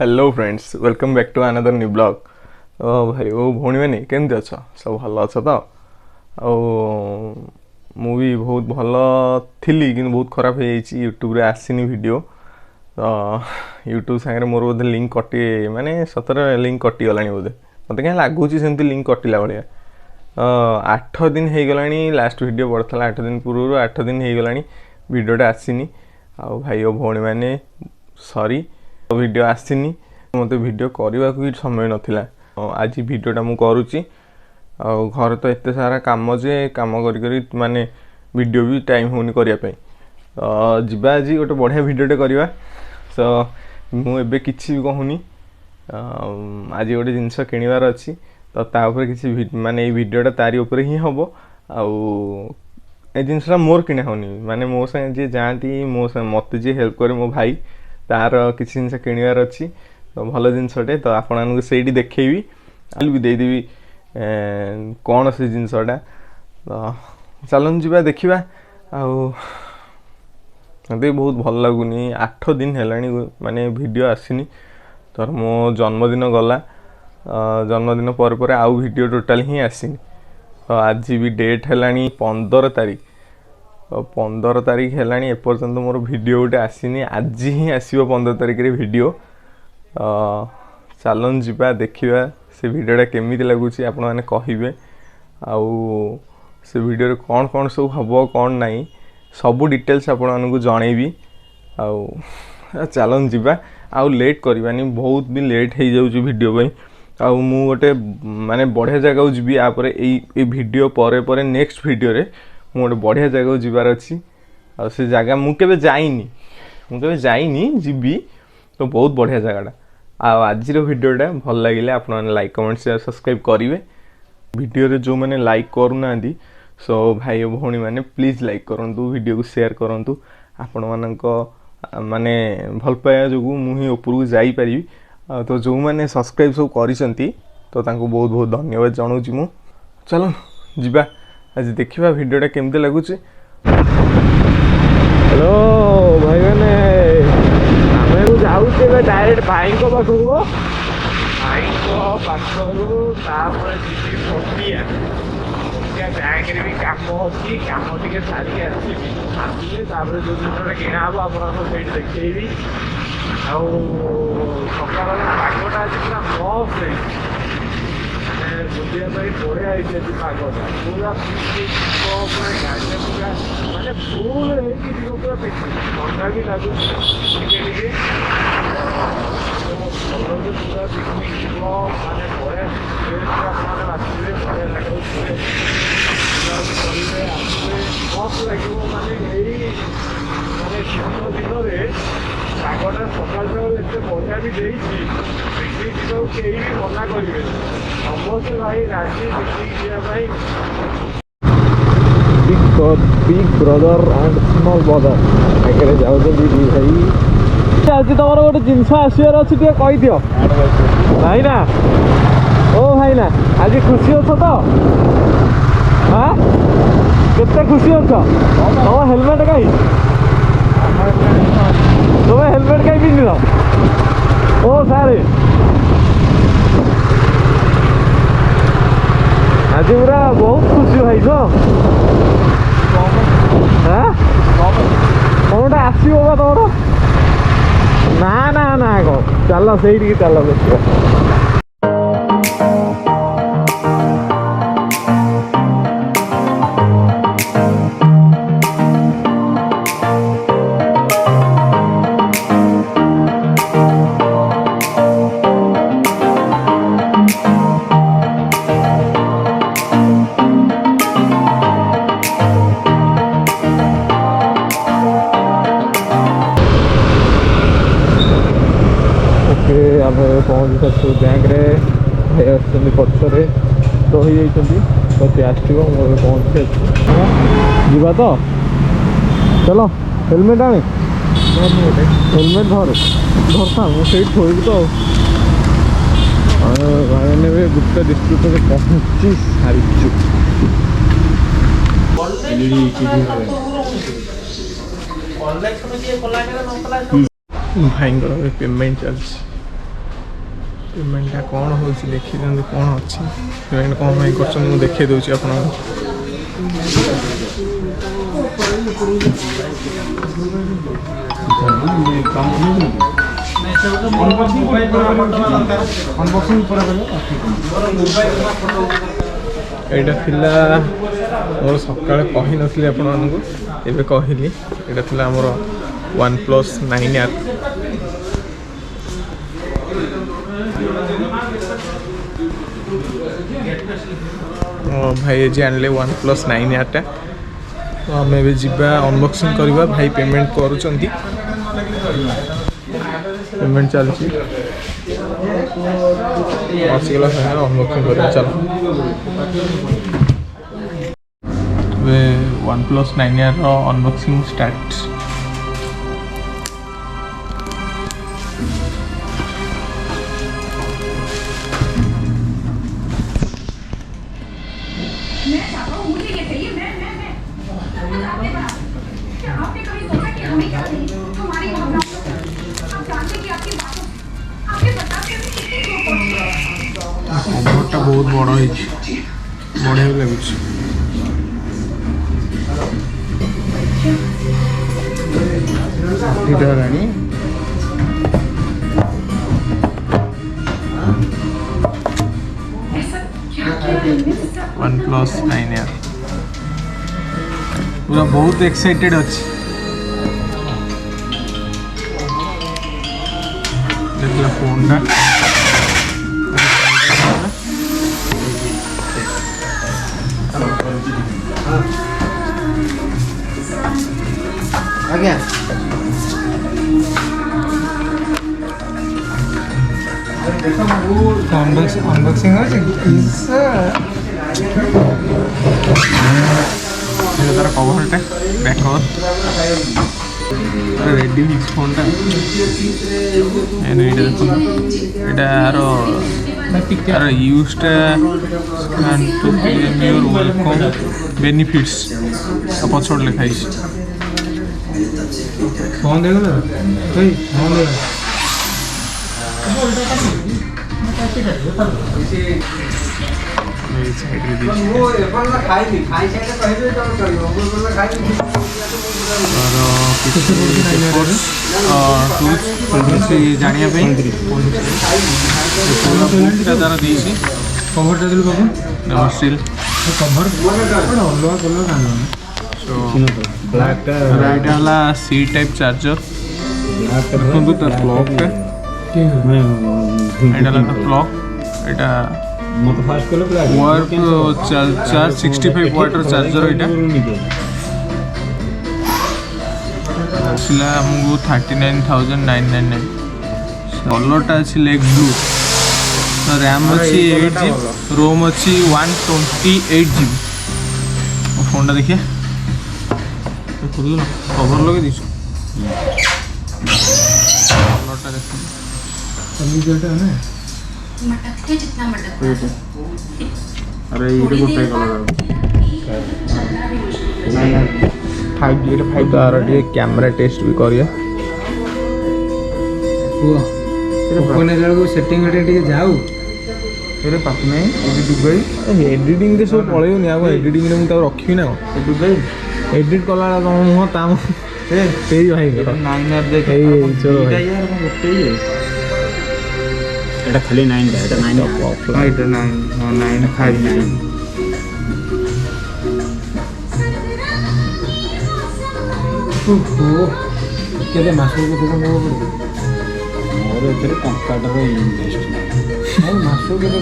Hello friends, welcome back to another new blog. भाई ओ भौणी मैंने केमती अच्छ सब भल अच्छ तो मु भी बहुत भल थी कि बहुत खराब हो यूट्यूब रे आसनी वीडियो तो यूट्यूब सागर मोर बोधे लिंक कटि माने सतर लिंक कटिगलानी बोधे मत क्या लगुच सेमती लिंक कटिला भाया 8 दिन हो गला लास्ट वीडियो पड़ता 8 दिन पूर्व 8 दिन हो गला वीडियोटा आसनी आ भाई और भौणी मैंने सॉरी वीडियो आसनी मत वीडियो करने को समय नाला आज वीडियोटा मु करुच्ची घर तो एत सारा कम जे कम कर माने वीडियो भी टाइम होनी करने जीवा आज गोटे बढ़िया वीडियोटे करवा तो मुझे किसी भी कहूनी आज गोटे जिनस किणवार अच्छी तो तापर किसी माने वीडियोटा तारी उपर ही हम आउ ए जिनसा मोर किणा होनी माने मो संगे जी जाती मो मत जी हेल्प करे मो भाई तार किसी जिनस किणवार अच्छी तो भल जिनसटे तो आपको से देखी भी देदेवी कौन से जिनसटा तो चलन जी देखा मत बहुत भल लगुनि 8 दिन है माने वीडियो आसनी तो मो जन्मदिन गला जन्मदिन पर आउ वीडियो टोटाल ही आसनी तो आज भी डेट है 15 तारीख तो 15 तारीख है एपर्तंत मोर वीडियो गोटे आसनी आज ही आसो 15 तारीख रे वीडियो चलन जीवा देखा से वीडियोटा केमी लगुच आपण मैंने कहे आउ से वीडियो कौन कौन सब हम कौन नहीं सबू डिटेल्स आपण मानक जनइबी आउ चलन जीवा आउ लेट करवानी बहुत भी लेट हो जाऊँ वीडियो आउ मु गोटे माने बढ़िया जगह जीवी आप वीडियो पर नेक्स्ट वीडियो रे मु गोटे बढ़िया जगह जीवार अच्छी आ से जगह मुझे जाइनी जीवी तो बहुत बढ़िया जगहटा आज वीडियोटा भल लगे आप लाइक कमेंट शेयर सब्सक्राइब करेंगे वीडियो रे जो मैंने लाइक करूना सो भाई और भौणी मैंने प्लीज लाइक करूँ वीडियो को शेयर करूँ आपण मानक माने भल पाया जो मुझे ऊपर को जापरि तो जो मैंने सब्सक्राइब सब करी तो बहुत बहुत धन्यवाद जनाऊँ मु चलो जीवा आज देखा वीडियोटा केमती लगुच। हेलो भाई मैंने आम जाऊे डायरेक्ट भाई बैंक भी कम अच्छी कम टे सारी आसले जो जिनसा किणा हम आपड़ी देखी सकाल पागटा आज पूरा मस्त बुझाई बढ़िया पागटा पूरा पूरा गाड़ी पूरा मानते फुल पूरा ठंडा भी लगुच पूरा पिकनिक माने बढ़िया आसवे बढ़िया लगे मस्त लगे माने माने शीत दिन पागटा सकाल सकाल एत बढ़िया भी देती पिकनिक जाऊ कहीं भी मना करेंगे समस्त भाई राजी पिकनिक जावाई big brother and small brother आगे जाऊँ भाई आज तुम गोटे जिनस आसबार अच्छी कहीदिव भाई ना ओ भाई ना आज खुशी अछ तो हाँ केते खुशी अछ तुम हेलमेट कहीं तुम हेलमेट कहीं पिंधिल ओ सारे आज पूरा बहुत खुशी भाई तो हाँ कौनटा आसो तुम ना ना ना कौन चल से चल देखिए आम पहुँच सारे बैंक भाई आसुँच पचर तो हो जाती तो सी आसो पहुँचे जीवा तो चलो हेलमेट आने हेलमेट धर धरता मुझे थोड़ी तो भाई ने गुप्ता डिस्ट्रिक्ट पहुँची सारी भाई पेमेंट चलती पेमेंटा कौन हो देखी दिखाते कौन अच्छी पेमेंट कौन भाई कर देखी दूसरी आप एटा थिला मोर सकाळे कहि नथली आपण मानकु एबे कहली एटा थिला हमर OnePlus 9R ओ भाई जे आनले OnePlus 9R टा तो हमें भी जीवा अनबॉक्सिंग करवा भाई पेमेंट करूचंती पेमेंट चलची आसीगला है अनबॉक्सिंग करवा चलो वे OnePlus 9R रो अनबॉक्सिंग स्टार्ट कभरटा बहुत बड़ बढ़िया लगुच OnePlus 9R पूरा बहुत एक्साइटेड अच्छी देखला फोन टा आज्ञा अनबॉक्सिंग हो तार कवरटा बैक कवर रेडी मिक्स फोन टा यार यूजटा to claim your welcome benefits पछड़ लिखाई फोन देखो ना फोन देखो जानिया तार देसी कभरटा देलु बाबू स्टिल कभर अलग कलर ब्लैक वाला सी टाइप चार्जर देखो तार प्लग टा एटा ला प्लग एटा मत फास्ट कलो वर्क चार्ज 65 वाटर चार्जर एटा सिला हमको 39,999 कलरटा अछि लेग ब्लू तो रैम अछि 8GB रोम अछि 128GB फोन टा देखिए कवर लगे दिस कलरटा देखो अभी जेटा है मटकते जितना मटकता अरे ये गोटे कलर 5 तार कैमरा टेस्ट भी करिया फोन एला सेटिंग टे जाऊ तेरे पास में ये दुबई एडिटिंग रे सब पळेयोनी आ एडिटिंग रे मु ता रखी ना दुबई एडिट कला तम मुह ता ए भाई 9R देख चलो यार गोटे ये এটা খালি 9 টা এটা 9 টা এটা 9 हां 9 খালি 9 ओहो केले मासु को तो नबो पड़े मोर एतरे टंकाटा रो इन्वेस्ट नहीं मासु के तो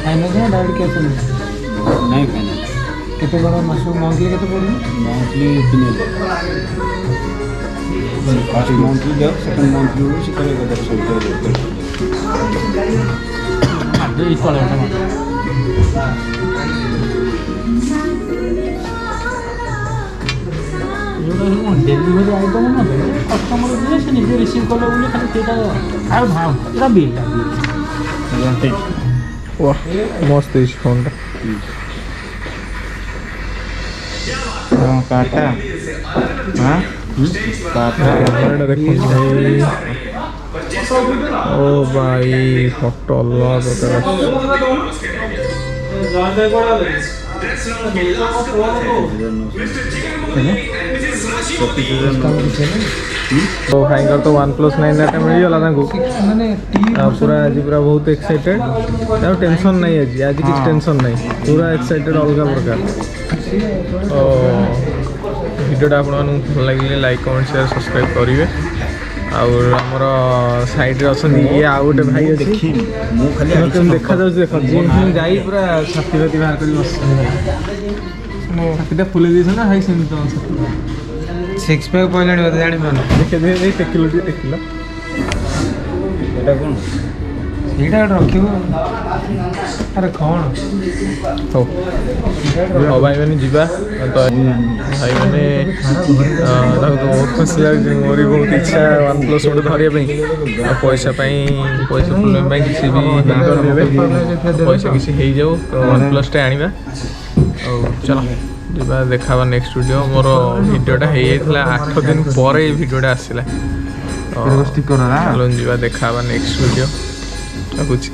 फाइनल है डायरेक्ट कैसे नहीं फाइनल केते बड़ा मासु मंथली केते पड़े मंथली 3000 फर्स्ट मंथली दे सेकंड मंथली से करे 100 ada itu lah sama ini delivery item ना कस्टमर दिले से निजे रिसीव करले बोले खाली तेटा आउ भाव एटा बिल वाह मस्त है फोन टा काटा हां କ୍ୟାମେରାଟା ଦେଖନ୍ତୁ ଭାଇ। ଓ ଭାଇ ଫଟୋ ଅଲଗା ପ୍ରକାର तो भाईଙ୍କର ତ OnePlus 9 ମିଳିଗଲା ତାଙ୍କୁ ମାନେ ପୁରା ଆଜି ପୁରା ବହୁତ ଏକ୍ସାଇଟେଡ୍ ଆଉ ଟେନସନ୍ ନାହିଁ ଆଜି କିଛି ଟେନସନ୍ ନାହିଁ ପୁରା ଏକ୍ସାଇଟେଡ୍ ଅଲଗା ପ୍ରକାର ତ ଭିଡ଼ିଓଟା ଆପଣମାନଙ୍କୁ ଭଲ ଲାଗିଲେ ଲାଇକ୍ କମେଣ୍ଟ ସେୟାର ସବସ୍କ୍ରାଇବ୍ କରିବେ ଆଉ ଆମର ସାଇଡ଼୍ରେ ଅଛନ୍ତି ଇଏ ଆଉ ଗୋଟେ ଭାଇ ଅଛି କେମିତି ଦେଖାଯାଉଛି ଦେଖ ଜିମ୍ ଫିମ୍ ଯାଇ ପୁରା ଛାତି ଫାତି ବାହାର କରି ବସିଛନ୍ତି ଛାତିଟା ଫୁଲେଇ ଦେଇଛନ୍ତି ନା ଭାଇ ସେମିତି ତମ ଛାତି ସିକ୍ସ ପ୍ୟାକ୍ ପଇଲାଣି ବୋଧେ ଜାଣିପାରୁନି ଦେଖେ ଟେକିଲ ଟିକେ ଟେକିଲ ଏଇଟା କ'ଣ ସେଇଟା ଗୋଟେ ରଖିବ ଆରେ କ'ଣ ହଉ ହଉ ଭାଇମାନେ ଯିବା ତ ଭାଇମାନେ ତାଙ୍କୁ ବହୁତ ଖୁସି ଲାଗୁଛି ମୋର ବି ବହୁତ ଇଚ୍ଛା OnePlus ଗୋଟେ ଧରିବା ପାଇଁ ଆଉ ପଇସା ପ୍ରୋବ୍ଲେମ୍ ପାଇଁ କିଛି ବି ପଇସା କିଛି ହେଇଯାଉ ତ OnePlus ଆଣିବା ଆଉ ଚାଲ ଯିବା ଦେଖା ହେବା ନେକ୍ସଟ ଭିଡ଼ିଓ ମୋର ଭିଡ଼ିଓଟା ହେଇଯାଇଥିଲା 8 ଦିନ ପରେ ଏଇ ଭିଡ଼ିଓଟା ଆସିଲା ଚାଲନ୍ତୁ ଯିବା ଦେଖା ହେବା ନେକ୍ସଟ ଭିଡ଼ିଓ ରଖୁଛି।